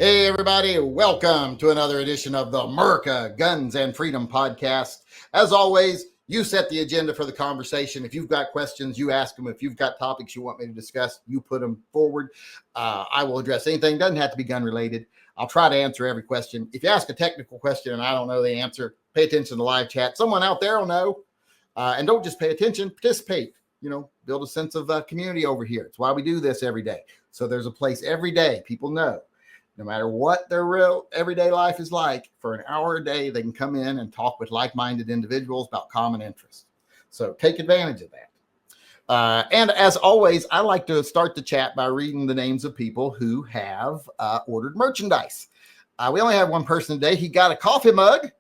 Hey, everybody, welcome to another edition of the America Guns and Freedom podcast. As always, you set the agenda for the conversation. If you've got questions, you ask them. If you've got topics you want me to discuss, you put them forward. I will address anything. Doesn't have to be gun related. I'll try to answer every question. If you ask a technical question and I don't know the answer, pay attention to live chat. Someone out there will know. And don't just pay attention, participate. Build a sense of community over here. It's why we do this every day. So there's a place every day. People know. No matter what their real everyday life is like, for an hour a day, they can come in and talk with like-minded individuals about common interests. So take advantage of that. And as always, I like to start the chat by reading the names of people who have ordered merchandise. We only have one person today. He got a coffee mug.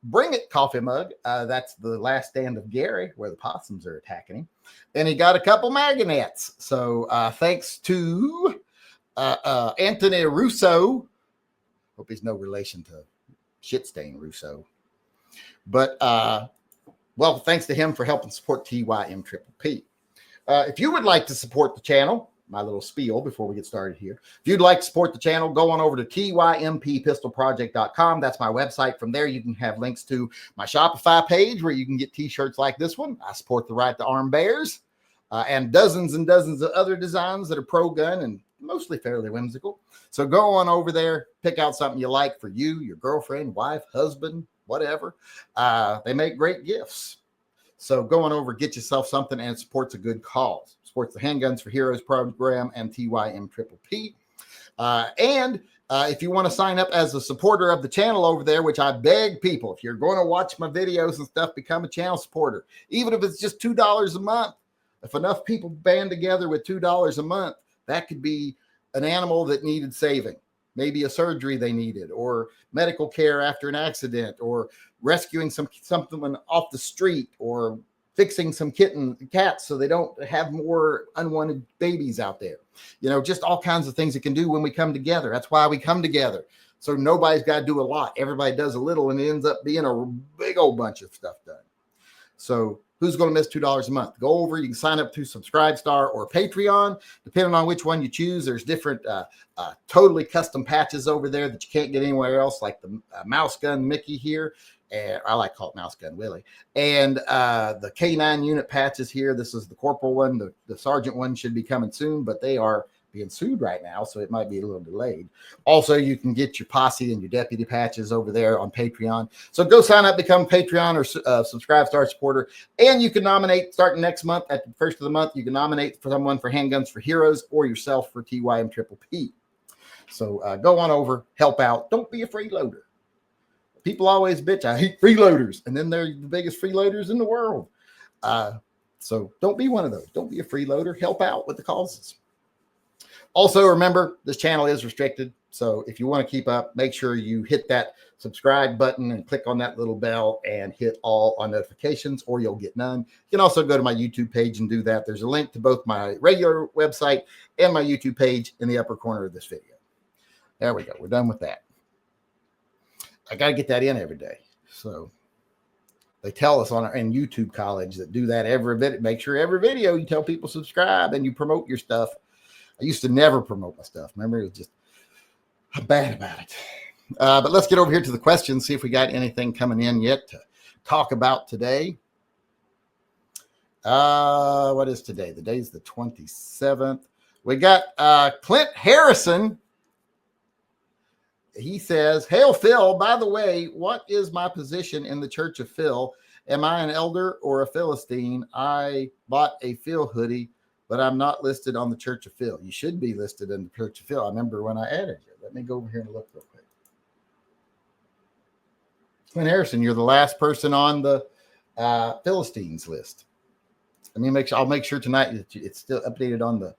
Bring It coffee mug. That's the last stand of Gary, where the possums are attacking him. And he got a couple magnets. So thanks to Anthony Russo. Hope he's no relation to Shitstain Russo. But, well, thanks to him for helping support TYMP. If you would like to support the channel, my little spiel before we get started here. If you'd like to support the channel, go on over to tympistolproject.com. That's my website. From there, you can have links to my Shopify page where you can get t-shirts like this one. I support the right to arm bears and dozens of other designs that are pro-gun and mostly fairly whimsical. So go on over there, pick out something you like for you, your girlfriend, wife, husband, whatever. They make great gifts. So go on over, get yourself something, and it supports a good cause. Supports the Handguns for Heroes program and TYMP. And if you want to sign up as a supporter of the channel over there, which I beg people, if you're going to watch my videos and stuff, become a channel supporter. Even if it's just $2 a month. If enough people band together with $2 a month, that could be an animal that needed saving, maybe a surgery they needed, or medical care after an accident, or rescuing something off the street, or fixing some cats so they don't have more unwanted babies out there. Just all kinds of things it can do when we come together. That's why we come together. So nobody's got to do a lot. Everybody does a little, and it ends up being a big old bunch of stuff done. So who's going to miss $2 a month? Go over. You can sign up to Subscribestar or Patreon, depending on which one you choose. There's different totally custom patches over there that you can't get anywhere else, like the Mouse Gun Mickey here. And I like to call it Mouse Gun Willie. And the K9 unit patches here. This is the Corporal one. The Sergeant one should be coming soon, but they are being sued right now, so it might be a little delayed. Also, you can get your posse and your deputy patches over there on Patreon. So go sign up, become a Patreon or Subscribestar supporter, and you can nominate starting next month. At the first of the month, you can nominate for someone for Handguns for Heroes or yourself for TYMP. So go on over, help out. Don't be a freeloader. People always bitch, I hate freeloaders, and then they're the biggest freeloaders in the world. So don't be one of those. Don't be a freeloader. Help out with the causes. Also, remember, this channel is restricted. So if you want to keep up, make sure you hit that subscribe button and click on that little bell and hit all on notifications, or you'll get none. You can also go to my YouTube page and do that. There's a link to both my regular website and my YouTube page in the upper corner of this video. There we go. We're done with that. I got to get that in every day. So they tell us in YouTube college that do that every bit. Make sure every video you tell people subscribe and you promote your stuff. I used to never promote my stuff. Remember, it was just bad about it. But let's get over here to the questions, see if we got anything coming in yet to talk about today. What is today? The day's the 27th. We got Clint Harrison. He says, "Hail Phil, by the way, what is my position in the Church of Phil? Am I an elder or a Philistine? I bought a Phil hoodie, but I'm not listed on the Church of Phil." You should be listed in the Church of Phil. I remember when I added you. Let me go over here and look real quick. Clint Harrison, you're the last person on the Philistines list. I'll make sure tonight that it's still updated on the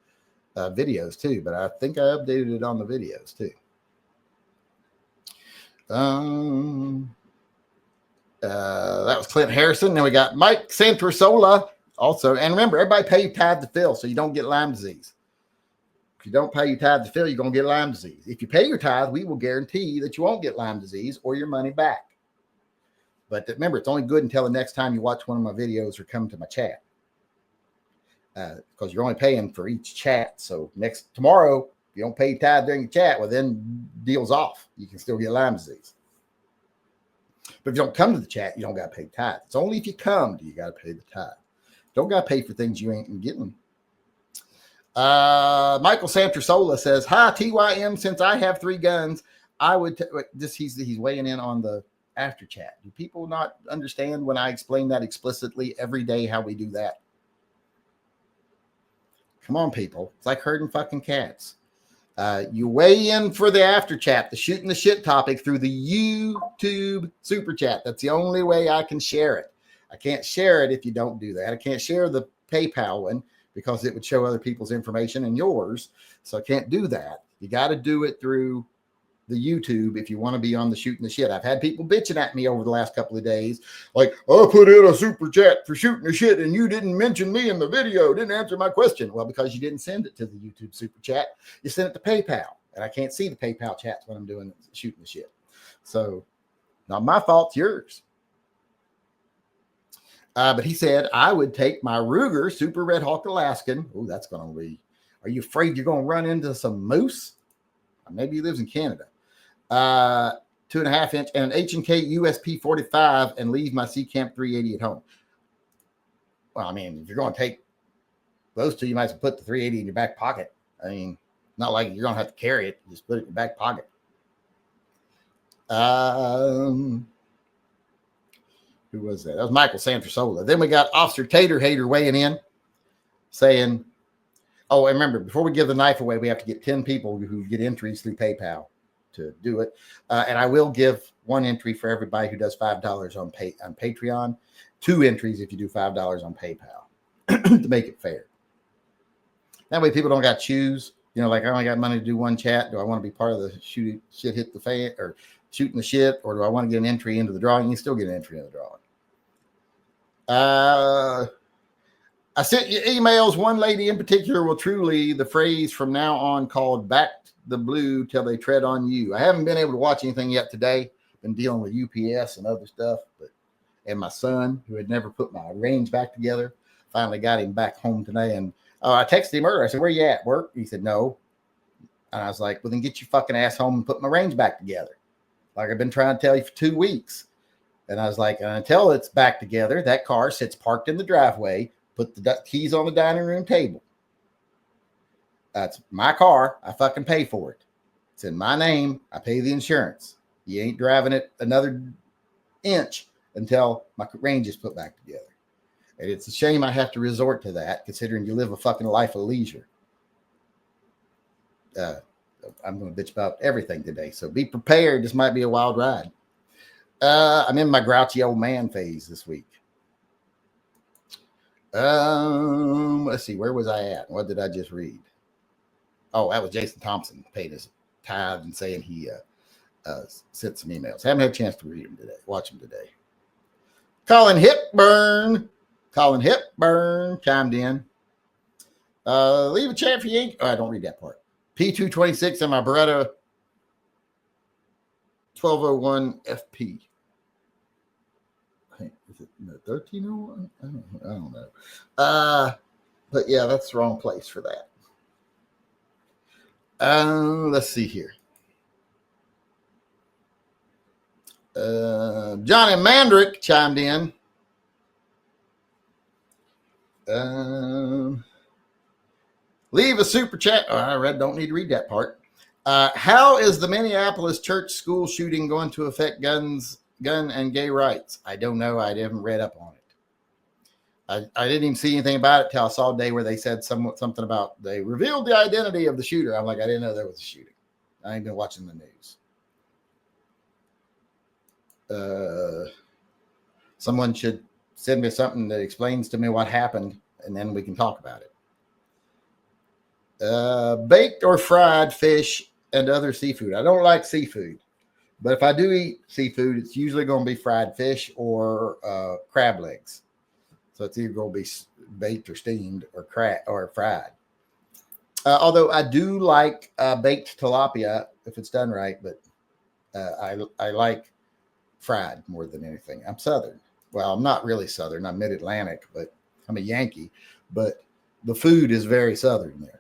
videos too, but I think I updated it on the videos too. That was Clint Harrison. Then we got Mike Santorsola also. And remember, everybody pay your tithe to Phil so you don't get Lyme disease. If you don't pay your tithe to Phil, you're going to get Lyme disease. If you pay your tithe, we will guarantee that you won't get Lyme disease or your money back. But remember, it's only good until the next time you watch one of my videos or come to my chat. Because you're only paying for each chat. So tomorrow, you don't pay tithe during your chat, well, then deal's off. You can still get Lyme disease. But if you don't come to the chat, you don't got to pay tithe. It's only if you come do you got to pay the tithe. Don't got to pay for things you ain't getting. Michael Santersola says, hi, TYM. Since I have 3 guns, I would he's weighing in on the after chat. Do people not understand when I explain that explicitly every day how we do that? Come on, people. It's like herding fucking cats. You weigh in for the after chat, the shooting the shit topic through the YouTube super chat. That's the only way I can share it. I can't share it if you don't do that. I can't share the PayPal one because it would show other people's information and yours. So I can't do that. You got to do it through the YouTube if you want to be on the shooting the shit. I've had people bitching at me over the last couple of days, like, I put in a super chat for shooting the shit and you didn't mention me in the video, didn't answer my question. Well, because you didn't send it to the YouTube super chat, you sent it to PayPal, and I can't see the PayPal chats when I'm doing shooting the shit. So not my fault, it's yours. But he said, I would take my Ruger Super Red Hawk Alaskan. Oh, that's going to be, are you afraid you're going to run into some moose? Maybe he lives in Canada. 2.5 inch and an H&K USP 45 and leave my C-Camp 380 at home. Well, I mean, if you're going to take those two, you might as well put the 380 in your back pocket. I mean, not like you're going to have to carry it. Just put it in your back pocket. Who was that? That was Michael Santersola. Then we got Officer Tater Hater weighing in saying, oh, and remember, before we give the knife away, we have to get 10 people who get entries through PayPal to do it. And I will give 1 entry for everybody who does $5 on Patreon, 2 entries if you do $5 on PayPal to make it fair. That way people don't got to choose, you know, like I only got money to do 1 chat. Do I want to be part of the shit hit the fan or shooting the shit, or do I want to get an entry into the drawing? You still get an entry in the drawing. I sent you emails. One lady in particular will truly the phrase from now on called back the blue till they tread on you. I haven't been able to watch anything yet today. Been dealing with UPS and other stuff, and my son, who had never put my range back together, finally got him back home today. And I texted him earlier. I said, where you at, work? He said, no. And I was like, well, then get your fucking ass home and put my range back together. Like I've been trying to tell you for 2 weeks. And I was like, until it's back together, that car sits parked in the driveway, put the keys on the dining room table. That's my car. I fucking pay for it. It's in my name. I pay the insurance. You ain't driving it another inch until my range is put back together. And it's a shame I have to resort to that, considering you live a fucking life of leisure. I'm going to bitch about everything today, so be prepared. This might be a wild ride. I'm in my grouchy old man phase this week. Let's see, where was I at? What did I just read? Oh, that was Jason Thompson paid his tithe and saying he sent some emails. Haven't had a chance to read them today. Watch them today. Colin Hipburn chimed in. Leave a chat for you. Oh, I don't read that part. P226 and my Beretta 1201 FP. Is it 1301? I don't know. But yeah, that's the wrong place for that. Let's see here. Johnny Mandrick chimed in. Leave a super chat. Oh, I don't need to read that part. How is the Minneapolis church school shooting going to affect gun and gay rights? I don't know. I haven't read up on it. I didn't even see anything about it till I saw a day where they said something about they revealed the identity of the shooter. I'm like, I didn't know there was a shooting. I ain't been watching the news. Someone should send me something that explains to me what happened, and then we can talk about it. Baked or fried fish and other seafood. I don't like seafood, but if I do eat seafood, it's usually going to be fried fish or crab legs. So it's either going to be baked or steamed or fried. Although I do like baked tilapia if it's done right, but I like fried more than anything. I'm Southern. Well, I'm not really Southern. I'm Mid-Atlantic, but I'm a Yankee. But the food is very Southern there.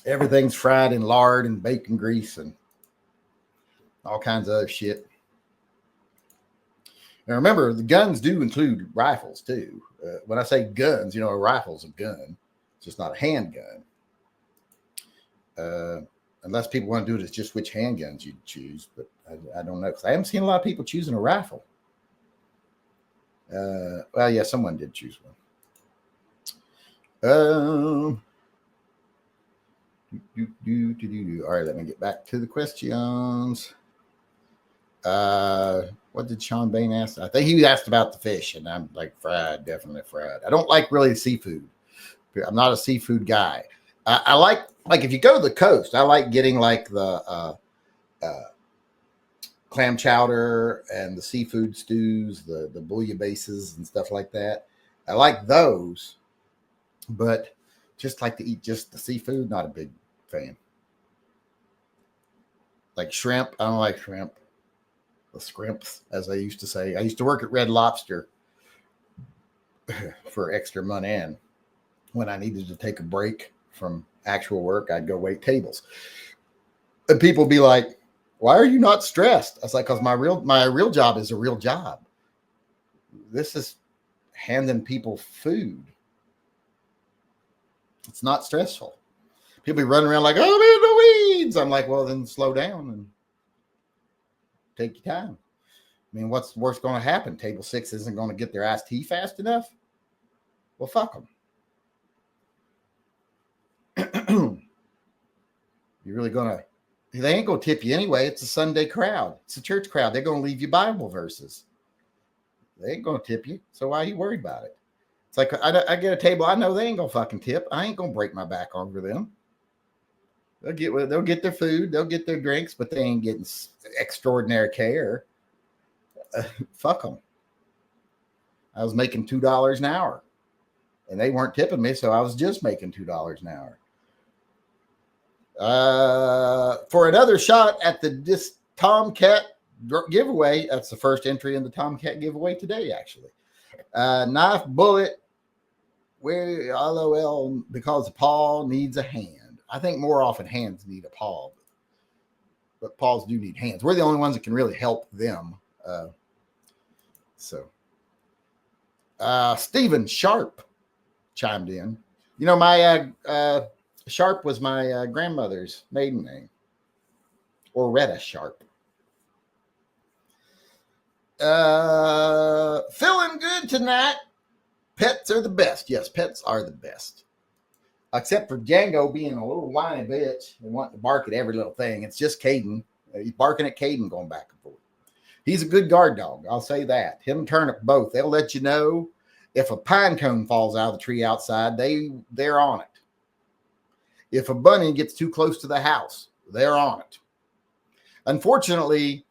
Everything's fried in lard and bacon grease and all kinds of other shit. And remember, the guns do include rifles too. When I say guns, a rifle's a gun. It's just not a handgun. Unless people want to do it as just which handguns you choose. But I don't know, because I haven't seen a lot of people choosing a rifle. Well, yeah, someone did choose one. All right, let me get back to the questions. What did Sean Bain ask? I think he asked about the fish, and I'm like, fried, definitely fried. I don't like really seafood. I'm not a seafood guy. I like if you go to the coast, I like getting like the clam chowder and the seafood stews, the bouillabaisses and stuff like that. I like those, but just like to eat just the seafood, not a big fan. Like shrimp, I don't like shrimp. The scrimps, as I used to say. I used to work at Red Lobster for extra money, and when I needed to take a break from actual work, I'd go wait tables. And people be like, "Why are you not stressed?" I was like, "Because my real job is a real job. This is handing people food. It's not stressful." People be running around like, "Oh, I'm in the weeds." I'm like, "Well, then slow down and take your time." I mean, what's worse going to happen? Table 6 isn't going to get their iced tea fast enough? Well, fuck them. You're really going to... They ain't going to tip you anyway. It's a Sunday crowd. It's a church crowd. They're going to leave you Bible verses. They ain't going to tip you. So why are you worried about it? It's like, I get a table. I know they ain't going to fucking tip. I ain't going to break my back over them. They'll get their food. They'll get their drinks, but they ain't getting extraordinary care. Fuck them. I was making $2 an hour, and they weren't tipping me, so I was just making $2 an hour. For another shot at this Tomcat giveaway, that's the first entry in the Tomcat giveaway today, actually. Knife bullet, where LOL, because paw needs a hand. I think more often hands need a paw, but paws do need hands. We're the only ones that can really help them. Stephen Sharp chimed in. My Sharp was my grandmother's maiden name, Oretta Sharp. Feeling good tonight. Pets are the best. Yes, pets are the best. Except for Django being a little whiny bitch and wanting to bark at every little thing. It's just Caden. He's barking at Caden going back and forth. He's a good guard dog. I'll say that. Him and Turnip both. They'll let you know if a pine cone falls out of the tree outside, they're on it. If a bunny gets too close to the house, they're on it. Unfortunately,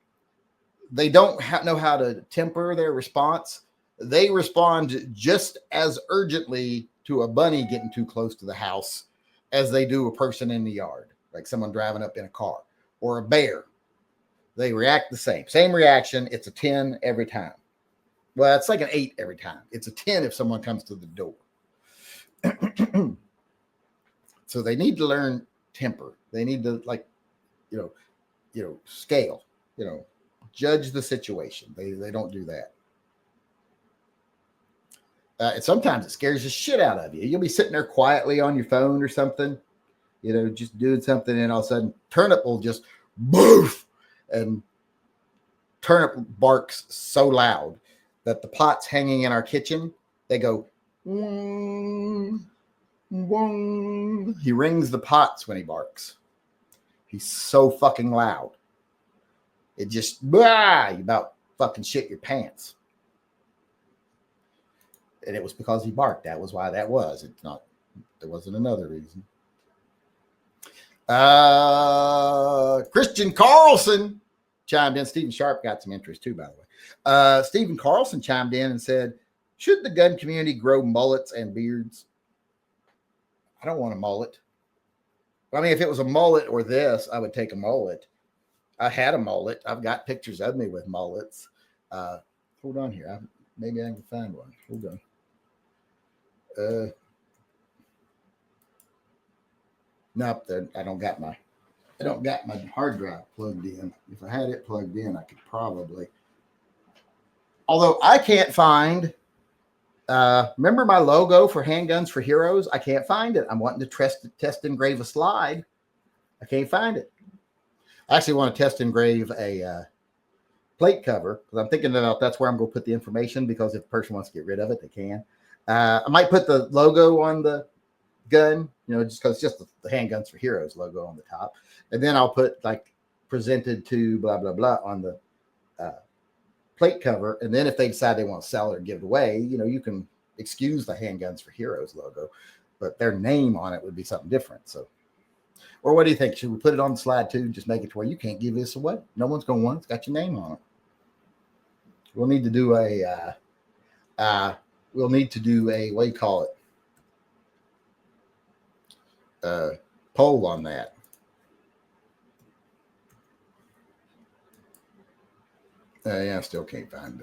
they don't know how to temper their response. They respond just as urgently to a bunny getting too close to the house as they do a person in the yard, like someone driving up in a car, or a bear. They react the same. Same reaction. It's a 10 every time. Well, it's like an 8 every time. It's a 10 if someone comes to the door. So they need to learn temper. They need to scale, judge the situation. They don't do that. And sometimes it scares the shit out of you. You'll be sitting there quietly on your phone or something, just doing something, and all of a sudden Turnip will just boof, and Turnip barks so loud that the pots hanging in our kitchen, they go, wong, wong. He rings the pots when he barks. He's so fucking loud. It just, you about fucking shit your pants. And it was because he barked. That was why that was. There wasn't another reason. Christian Carlson chimed in. Stephen Sharp got some interest too, by the way. Stephen Carlson chimed in and said, should the gun community grow mullets and beards? I don't want a mullet. I mean, if it was a mullet or this, I would take a mullet. I had a mullet. I've got pictures of me with mullets. Hold on here. Maybe I can find one. Hold on. Nope, I don't got my hard drive plugged in. If I had it plugged in, I could probably. Although I can't find. Remember my logo for Handguns for Heroes? I can't find it. I'm wanting to test engrave a slide. I can't find it. I actually want to test engrave a plate cover because I'm thinking about that's where I'm going to put the information, because if a person wants to get rid of it, they can. I might put the logo on the gun, just because it's just the Handguns for Heroes logo on the top. And then I'll put like presented to blah, blah, blah on the plate cover. And then if they decide they want to sell it or give it away, you can excuse the Handguns for Heroes logo, but their name on it would be something different. So, or what do you think? Should we put it on the slide too? Just make it to where you can't give this away. No one's going to want it. It's got your name on it. We'll need to do a, what do you call it? Poll on that. Yeah, I still can't find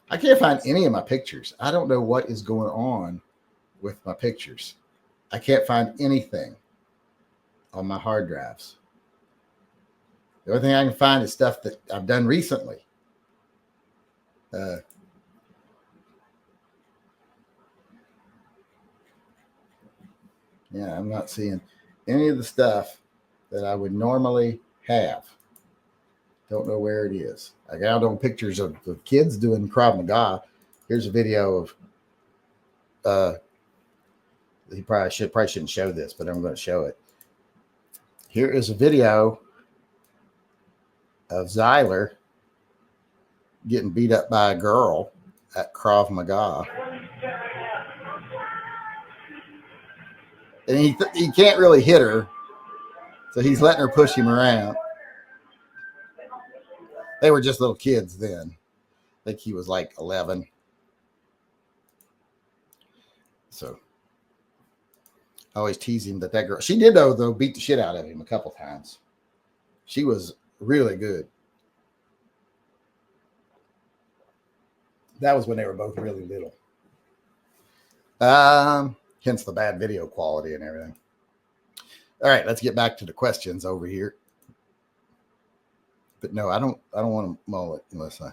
I can't find any of my pictures. I don't know what is going on with my pictures. I can't find anything on my hard drives. The only thing I can find is stuff that I've done recently. Yeah, I'm not seeing any of the stuff that I would normally have. Don't know where it is. I got on pictures of kids doing Krav Maga. Here's a video of he probably shouldn't show this, but I'm going to show it. Here is a video of Zyler getting beat up by a girl at Krav Maga. And he can't really hit her, so he's letting her push him around. They were just little kids then. I think he was like 11. So I always tease him that girl. She did, though, beat the shit out of him a couple times. She was really good. That was when they were both really little. Hence the bad video quality and everything. All right, let's get back to the questions over here. But no, I don't want to mull it unless I.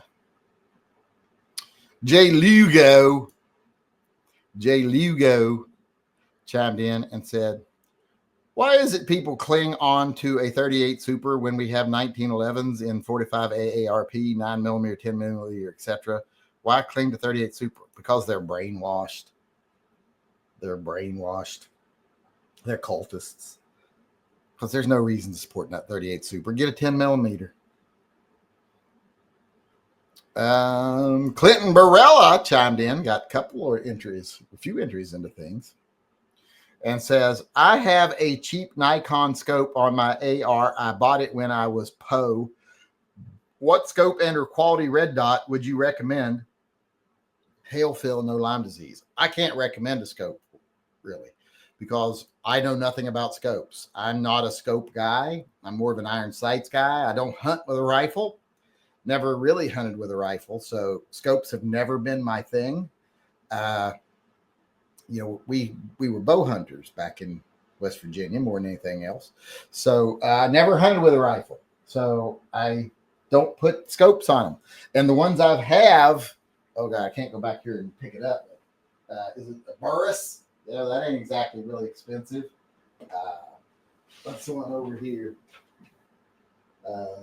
Jay Lugo chimed in and said, "Why is it people cling on to a 38 Super when we have 1911s in 45 AARP, 9mm, 10mm, etc.? Why cling to 38 Super? Because they're brainwashed. They're cultists. Because there's no reason to support that 38 Super. Get a 10mm. Clinton Barella chimed in, got a few entries into things, and says, I have a cheap Nikon scope on my AR. I bought it when I was Poe. What scope and or quality red dot would you recommend? Hail Phil, no Lyme disease. I can't recommend a scope, really, because I know nothing about scopes. I'm not a scope guy. I'm more of an iron sights guy. I don't hunt with a rifle. Never really hunted with a rifle, so scopes have never been my thing. We were bow hunters back in West Virginia more than anything else. So I never hunted with a rifle, so I don't put scopes on them. And the ones I have, oh God, I can't go back here and pick it up. Is it the Burris? That ain't exactly really expensive. What's the one over here? A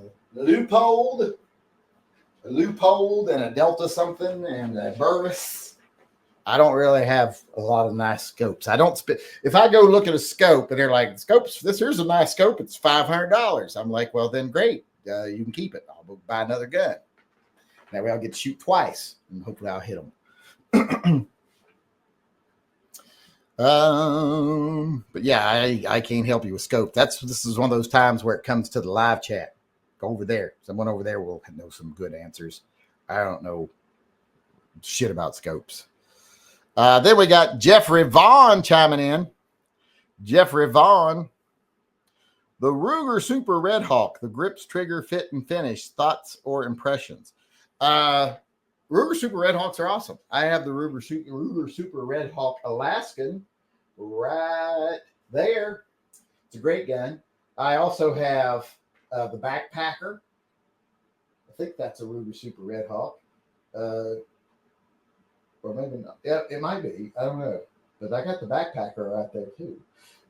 Leupold and a Delta something and a Burris. I don't really have a lot of nice scopes. If I go look at a scope and they're like, scopes, here's a nice scope. It's $500. I'm like, well, then great. You can keep it. I'll buy another gun. That way I'll get to shoot twice and hopefully I'll hit them. But yeah, I can't help you with scope. This is one of those times where it comes to the live chat. Go over there. Someone over there will know some good answers. I don't know shit about scopes. Then we got Jeffrey Vaughn chiming in. Jeffrey Vaughn, the Ruger Super Red Hawk, the grips, trigger, fit, and finish. Thoughts or impressions? Ruger Super Red Hawks are awesome. I have the Ruger Super Red Hawk Alaskan right there. It's a great gun. I also have the Backpacker. I think that's a Ruger Super Red Hawk. Or maybe not. Yeah, it might be. I don't know. But I got the Backpacker right there too.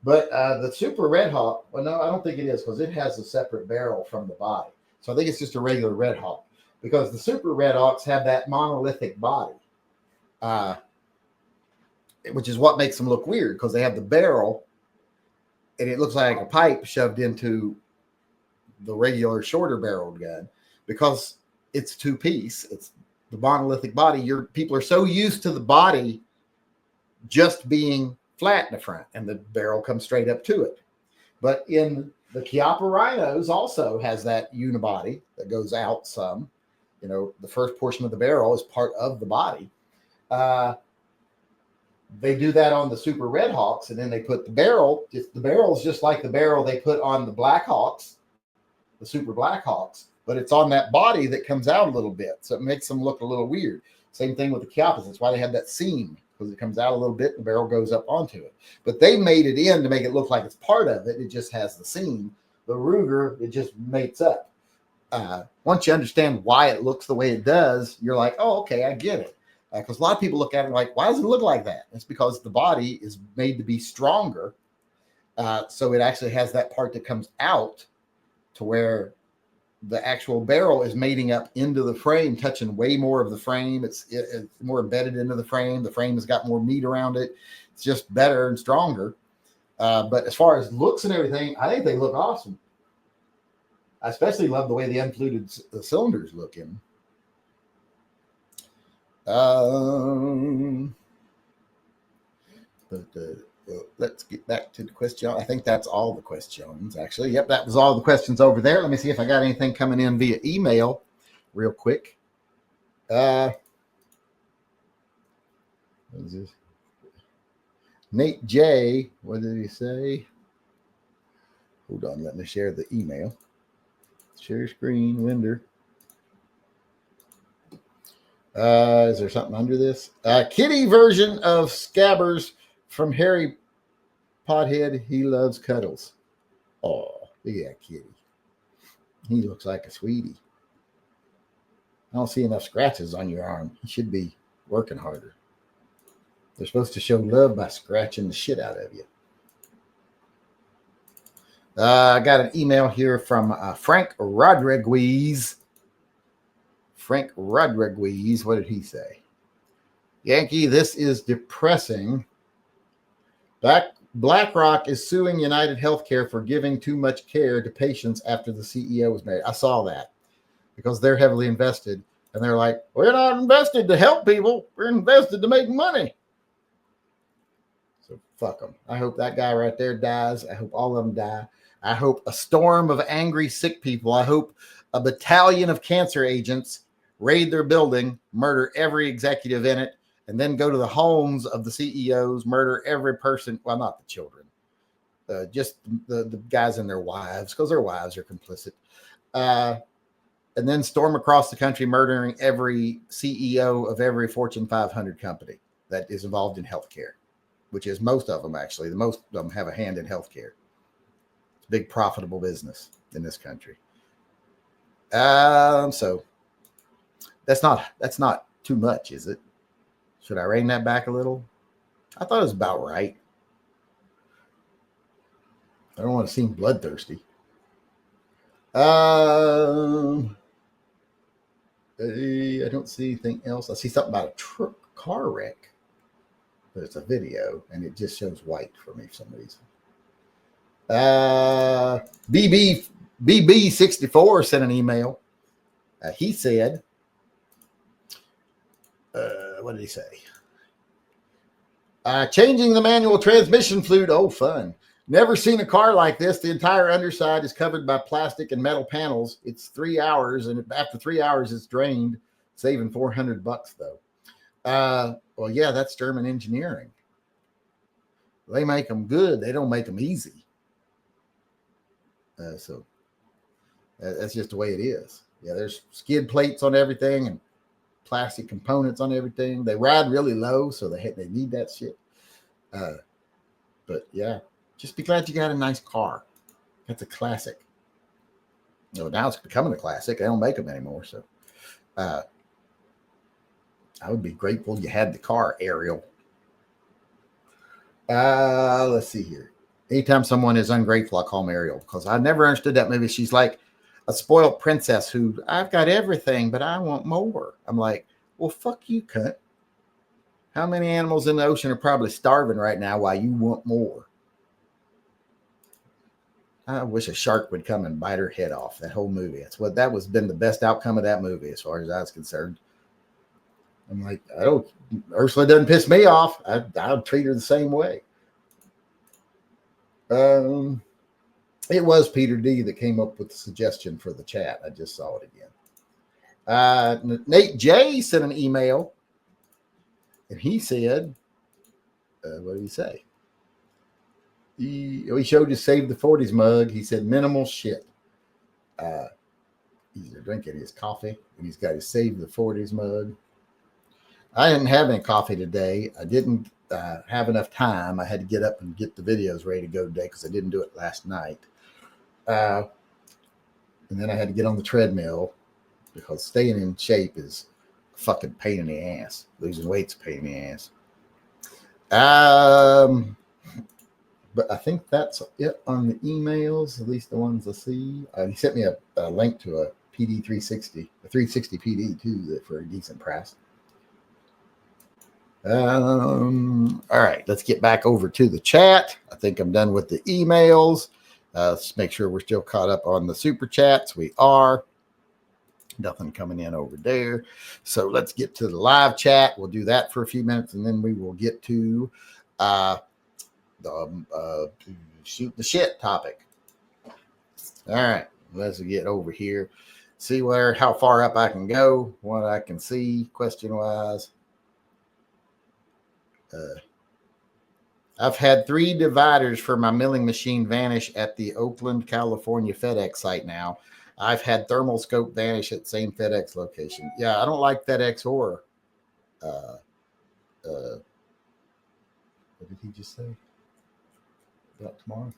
But the Super Red Hawk, well, no, I don't think it is because it has a separate barrel from the body. So I think it's just a regular Red Hawk because the Super Red Hawks have that monolithic body, which is what makes them look weird because they have the barrel and it looks like a pipe shoved into the regular shorter barreled gun because it's two-piece. It's the monolithic body. People are so used to the body just being flat in the front and the barrel comes straight up to it. But in the Chiappa Rhinos also has that unibody that goes out some. You know, the first portion of the barrel is part of the body. They do that on the Super Red Hawks, and then they put the barrel. The barrel is just like the barrel they put on the Black Hawks, the Super Black Hawks, but it's on that body that comes out a little bit, so it makes them look a little weird. Same thing with the Chiappas. That's why they have that seam, because it comes out a little bit, and the barrel goes up onto it. But they made it in to make it look like it's part of it. It just has the seam. The Ruger, it just mates up. Once you understand why it looks the way it does, you're like, oh, okay, I get it. Because a lot of people look at it like, why does it look like that? It's because the body is made to be stronger. So it actually has that part that comes out to where the actual barrel is mating up into the frame, touching way more of the frame. It's more embedded into the frame. The frame has got more meat around it. It's just better and stronger. But as far as looks and everything, I think they look awesome. I especially love the way the unfluted cylinders look in. Let's get back to the question. I think that's all the questions, actually. Yep, that was all the questions over there. Let me see if I got anything coming in via email real quick. What is this? Nate J. What did he say? Hold on, let me share the email. Share screen, Linder. Is there something under this? Kitty version of Scabbers from Harry Pothead. He loves cuddles. Oh, look at that kitty. He looks like a sweetie. I don't see enough scratches on your arm. He should be working harder. They're supposed to show love by scratching the shit out of you. I got an email here from Frank Rodriguez. Frank Rodriguez, what did he say? Yankee, this is depressing. BlackRock is suing United Healthcare for giving too much care to patients after the CEO was married. I saw that because they're heavily invested. And they're like, we're not invested to help people. We're invested to make money. So fuck them. I hope that guy right there dies. I hope all of them die. I hope a storm of angry, sick people. I hope a battalion of cancer agents raid their building, murder every executive in it, and then go to the homes of the CEOs, murder every person. Well, not the children, just the guys and their wives, because their wives are complicit. And then storm across the country, murdering every CEO of every Fortune 500 company that is involved in healthcare, which is most of them, actually. The most of them have a hand in healthcare. It's a big, profitable business in this country. So that's not too much, is it? Should I rein that back a little? I thought it was about right. I don't want to seem bloodthirsty. I don't see anything else. I see something about a car wreck, but it's a video and it just shows white for me for some reason. BB64 sent an email. He said, what did he say? Changing the manual transmission fluid. Oh, fun. Never seen a car like this. The entire underside is covered by plastic and metal panels. It's 3 hours, and after 3 hours, it's drained, saving $400 though. Well, yeah, that's German engineering. They make them good. They don't make them easy. So that's just the way it is. Yeah, there's skid plates on everything and plastic components on everything. They ride really low, so they need that shit. But yeah, Just be glad you got a nice car. That's a classic. No, now it's becoming a classic. They don't make them anymore. So I would be grateful you had the car, Ariel. Let's see here. Anytime someone is ungrateful, I call them Ariel because I never understood that movie. She's like a spoiled princess who, I've got everything, but I want more. I'm like, well, fuck you, cunt. How many animals in the ocean are probably starving right now while you want more? I wish a shark would come and bite her head off. That whole movie. That was been the best outcome of that movie, as far as I was concerned. I'm like, Ursula doesn't piss me off. I'll treat her the same way. It was Peter D that came up with the suggestion for the chat. I just saw it again. Nate J sent an email, and he said, what did he say? He showed his Save the 40s mug. He said minimal shit. He's drinking his coffee, and he's got his Save the 40s mug. I didn't have any coffee today. I didn't have enough time. I had to get up and get the videos ready to go today because I didn't do it last night. And then I had to get on the treadmill because staying in shape is a fucking pain in the ass. Losing weight's a pain in the ass. But I think that's it on the emails, at least the ones I see. He sent me a link to a PD 360, a 360 PD too, for a decent price. All right, let's get back over to the chat. I think I'm done with the emails. Let's make sure we're still caught up on the super chats. We are. Nothing coming in over there. So let's get to the live chat. We'll do that for a few minutes, and then we will get to shoot the shit topic. All right, let's get over here. See how far up I can go, what I can see question-wise. I've had 3 dividers for my milling machine vanish at the Oakland, California FedEx site now. I've had thermal scope vanish at the same FedEx location. Yeah, I don't like FedEx or what did he just say about tomorrow?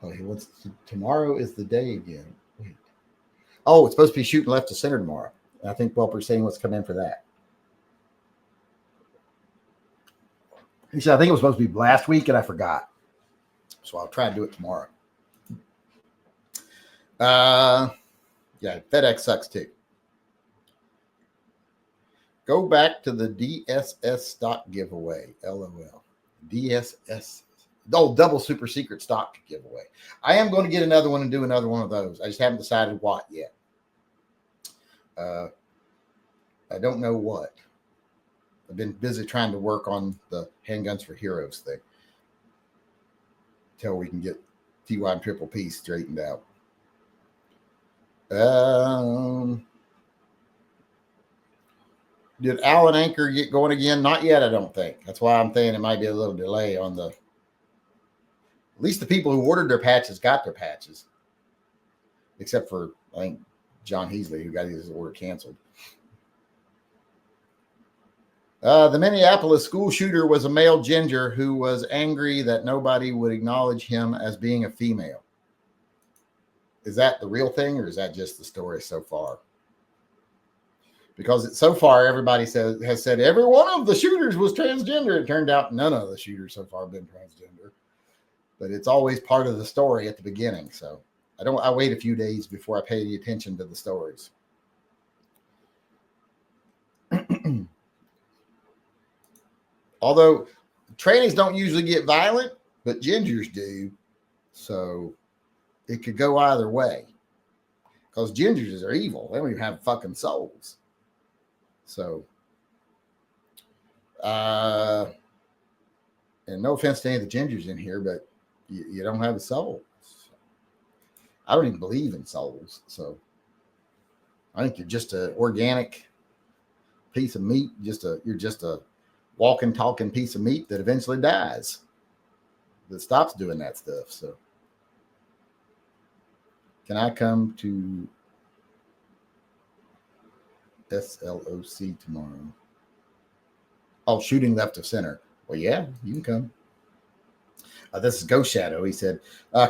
Oh, he wants tomorrow is the day again. Wait. Oh, it's supposed to be shooting left to center tomorrow. I think Welper's saying what's come in for that. He said, I think it was supposed to be last week and I forgot. So I'll try to do it tomorrow. Yeah, FedEx sucks too. Go back to the DSS stock giveaway. LOL. DSS. Oh, double super secret stock giveaway. I am going to get another one and do another one of those. I just haven't decided what yet. I don't know what. I've been busy trying to work on the Handguns for Heroes thing until we can get TYMP Triple P straightened out. Did Allen Anchor get going again? Not yet, I don't think. That's why I'm saying it might be a little delay on the. At least the people who ordered their patches got their patches, except for I think John Heasley, who got his order canceled. The Minneapolis school shooter was a male ginger who was angry that nobody would acknowledge him as being a female. Is that the real thing, or is that just the story so far? Because so far, everybody has said every one of the shooters was transgender. It turned out none of the shooters so far have been transgender. But it's always part of the story at the beginning. So I wait a few days before I pay any attention to the stories. Although trannies don't usually get violent, but gingers do. So it could go either way. Because gingers are evil. They don't even have fucking souls. So, and no offense to any of the gingers in here, but you don't have a soul. I don't even believe in souls. So I think you're just an organic piece of meat. You're just a walking, talking piece of meat that eventually dies. That stops doing that stuff. So can I come to SLOC tomorrow. Oh, shooting left of center. Well, yeah, you can come. This is Ghost Shadow. He said,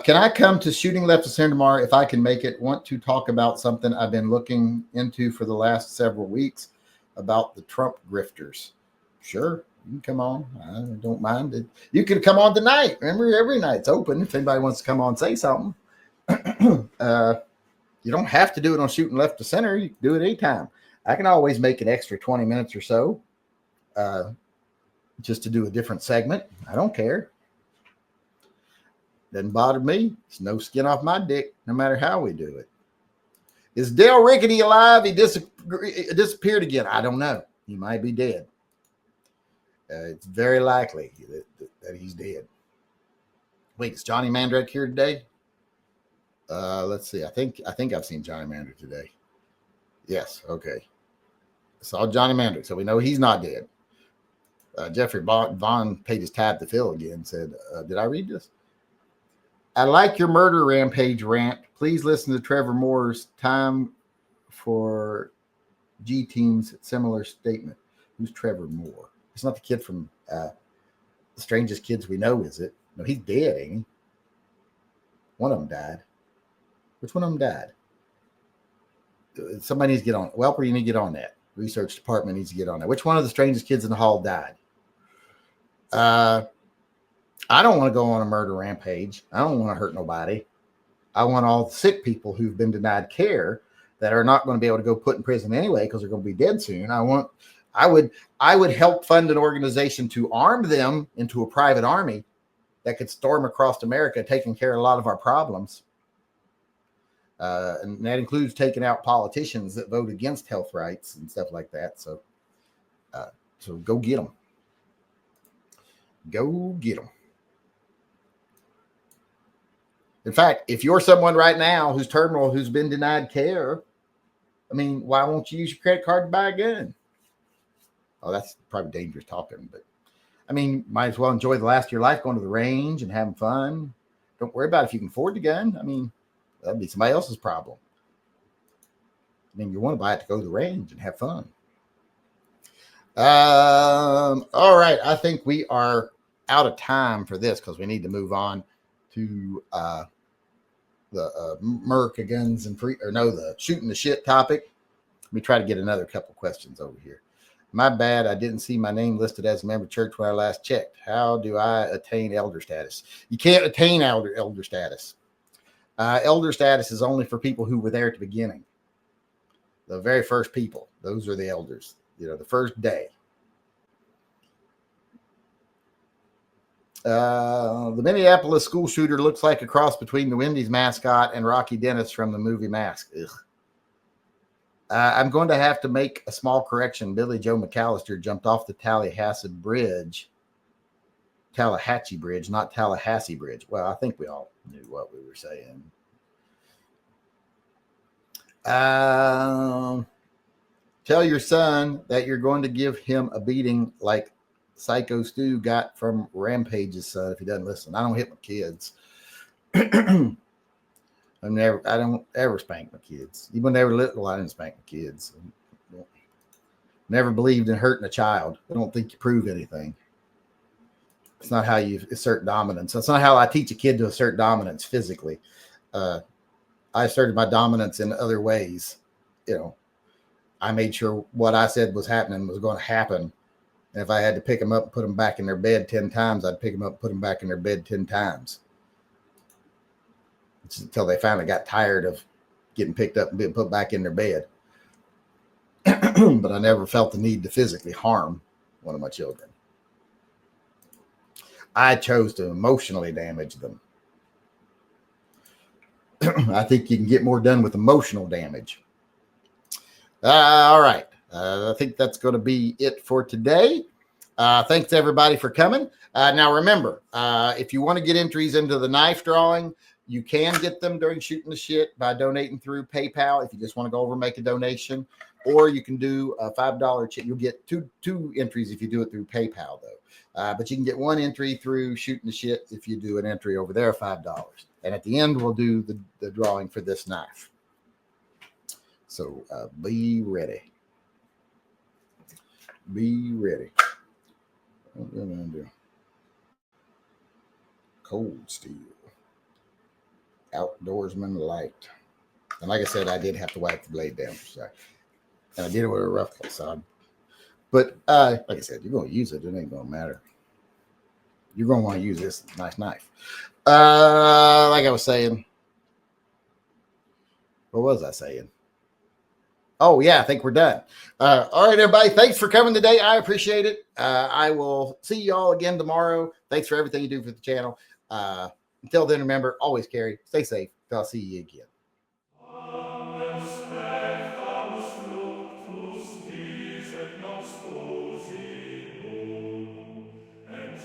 can I come to shooting left of center tomorrow if I can make it? Want to talk about something I've been looking into for the last several weeks about the Trump grifters. Sure, you can come on. I don't mind it. You can come on tonight. Remember, every night's open. If anybody wants to come on and say something. You don't have to do it on shooting left to center. You can do it anytime. I can always make an extra 20 minutes or so just to do a different segment. I don't care. Doesn't bother me. It's no skin off my dick, no matter how we do it. Is Dale Rickety alive? He disappeared again. I don't know. He might be dead. It's very likely that he's dead. Wait, is Johnny Mandrake here today? Let's see. I think I've seen Johnny Mandrake today. Yes. Okay. Saw Johnny Mandrake, so we know he's not dead. Jeffrey Vaughn paid his tab to Phil again. Said, "Did I read this? I like your murder rampage rant. Please listen to Trevor Moore's time for G Team's similar statement." Who's Trevor Moore? It's not the kid from The Strangest Kids We Know, is it? No, he's dead, ain't he? One of them died. Which one of them died? Somebody needs to get on. Welper, you need to get on that. Research department needs to get on that. Which one of the strangest kids in the hall died? I don't want to go on a murder rampage. I don't want to hurt nobody. I want all the sick people who've been denied care that are not going to be able to go put in prison anyway because they're going to be dead soon. I would help fund an organization to arm them into a private army that could storm across America, taking care of a lot of our problems. And that includes taking out politicians that vote against health rights and stuff like that. So go get them. Go get them. In fact, if you're someone right now who's terminal, who's been denied care, I mean, why won't you use your credit card to buy a gun? Oh, that's probably dangerous talking, but I mean, might as well enjoy the last of your life going to the range and having fun. Don't worry about if you can afford the gun. I mean, that'd be somebody else's problem. I mean, you want to buy it to go to the range and have fun. All right. I think we are out of time for this because we need to move on to the Merc guns and the shooting the shit topic. Let me try to get another couple questions over here. My bad. I didn't see my name listed as a member of church when I last checked. How do I attain elder status? You can't attain elder status. Elder status is only for people who were there at the beginning. The very first people. Those are the elders. The first day. The Minneapolis school shooter looks like a cross between the Wendy's mascot and Rocky Dennis from the movie Mask. Ugh. I'm going to have to make a small correction. Billy Joe McAllister jumped off the Tallahassee Bridge, not Tallahassee Bridge. Well, I think we all knew what we were saying. Tell your son that you're going to give him a beating like Psycho Stu got from Rampage's son if he doesn't listen. I don't hit my kids. I don't ever spank my kids. Even when they were little, I didn't spank my kids. Never believed in hurting a child. I don't think you prove anything. It's not how you assert dominance. That's not how I teach a kid to assert dominance physically. I asserted my dominance in other ways. I made sure what I said was happening was going to happen. And if I had to pick them up and put them back in their bed 10 times, I'd pick them up and put them back in their bed 10 times. Until they finally got tired of getting picked up and being put back in their bed. But I never felt the need to physically harm one of my children. I chose to emotionally damage them. I think you can get more done with emotional damage. All right. I think that's going to be it for today. Thanks everybody for coming. Now remember, if you want to get entries into the knife drawing, you can get them during Shooting the Shit by donating through PayPal. If you just want to go over and make a donation, or you can do a $5 check. You'll get two entries if you do it through PayPal though. But you can get one entry through Shooting the Shit if you do an entry over there, $5. And at the end, we'll do the drawing for this knife. So be ready. Be ready. What am I gonna do? Cold steel. Outdoorsman light. And like I said, I did have to wipe the blade down. So, and I did it with a rough cut. So, but like I said, you're gonna use it. It ain't gonna matter. You're gonna want to use this nice knife. Like I was saying, what was I saying? Oh yeah, I think we're done. All right, everybody. Thanks for coming today. I appreciate it. I will see you all again tomorrow. Thanks for everything you do for the channel. Until then, remember, always carry, stay safe. I'll see you again. And